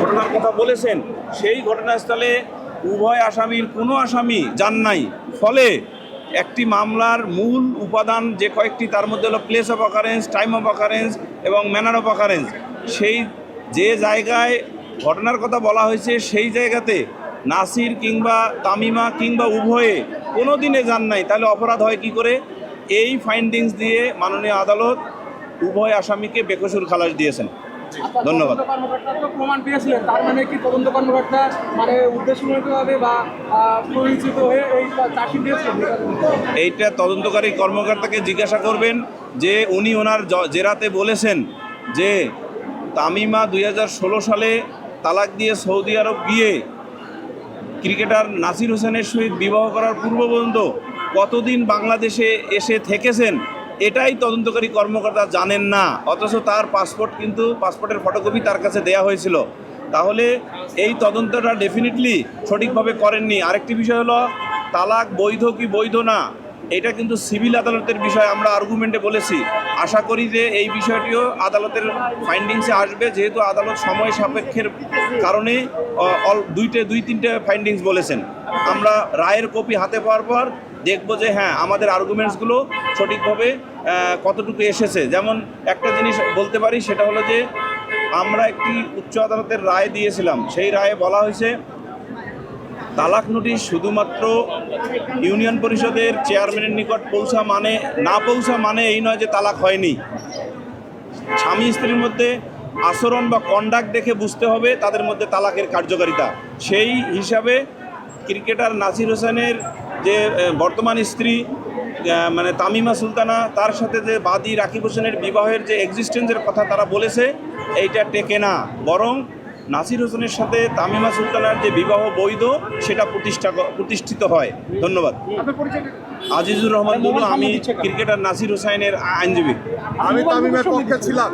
ঘটনার কথা বলেছেন, সেই ঘটনাস্থলে উভয় আসামির কোনো আসামি যান নাই। ফলে একটি মামলার মূল উপাদান যে কয়েকটি, তার মধ্যে হলো place of occurrence, time of occurrence এবং ম্যানার অফ অকারেন্স, সেই যে জায়গায় ঘটনার কথা বলা হয়েছে সেই জায়গাতে নাসির কিংবা তামিমা কিংবা উভয়ে কোনো দিনে যান নাই। তাহলে অপরাধ হয় কি করে? এই ফাইন্ডিংস দিয়ে মাননীয় আদালত উভয় আসামিকে বেকসুর খালাস দিয়েছেন। ধন্যবাদ। প্রমাণ পেয়েছিলেন, তার মানে কি তদন্ত কর্মকর্তা মানে উদ্দেশ্যমূলকভাবে বা পরিচিত হয়ে এই চাকরি দিয়েছিলেন? এইটা তদন্তকারী কর্মকর্তাকে জিজ্ঞাসা করবেন যে উনি ওনার জেরাতে বলেছেন যে তামিমা 2016 সালে তালাক দিয়ে সৌদি আরব গিয়ে ক্রিকেটার নাসির হোসেনের সহিত বিবাহ করার পূর্ব পর্যন্ত কতদিন বাংলাদেশে এসে থেকেছেন, এটাই তদন্তকারী কর্মকর্তা জানেন না। অথচ তার পাসপোর্টের ফটোকপি তার কাছে দেয়া হয়েছিল। তাহলে এই তদন্তটা ডেফিনেটলি সঠিকভাবে করেননি। আরেকটি বিষয় হলো তালাক বৈধ কি বৈধ না, এটা কিন্তু সিভিল আদালতের বিষয়। আমরা আর্গুমেন্টে বলেছি, আশা করি যে এই বিষয়টিও আদালতের ফাইন্ডিংসে আসবে, যেহেতু আদালত সময় সাপেক্ষের কারণে দুই তিনটে ফাইন্ডিংস বলেছেন। আমরা রায়ের কপি হাতে পাওয়ার পর দেখব যে হ্যাঁ আমাদের আর্গুমেন্টসগুলো সঠিকভাবে কতটুকু এসেছে। যেমন একটা জিনিস বলতে পারি, সেটা হলো যে আমরা একটি উচ্চ আদালতের রায় দিয়েছিলাম, সেই রায়ে বলা হয়েছে তালাক নোটিশ শুধুমাত্র ইউনিয়ন পরিষদের চেয়ারম্যানের নিকট না পৌঁছা মানে এই নয় যে তালাক হয়নি। স্বামী স্ত্রীর মধ্যে আচরণ বা কন্ডাক্ট দেখে বুঝতে হবে তাদের মধ্যে তালাকের কার্যকারিতা। সেই হিসাবে ক্রিকেটার নাসির হোসেনের যে বর্তমান স্ত্রী মানে তামিমা সুলতানা, তার সাথে যে বাদী রাকিব হোসেনের বিবাহের যে এক্সিস্টেন্সের কথা তারা বলেছে, এইটা টেকে না। বরং নাসির হোসেনের সাথে তামিমা সুলতানার যে বিবাহ বৈধ, সেটা প্রতিষ্ঠিত হয়। ধন্যবাদ। আজিজুর রহমান দুলু, আমি ক্রিকেটার নাসির হোসেনের আইনজীবী। আমি তামিমের পক্ষে ছিলাম।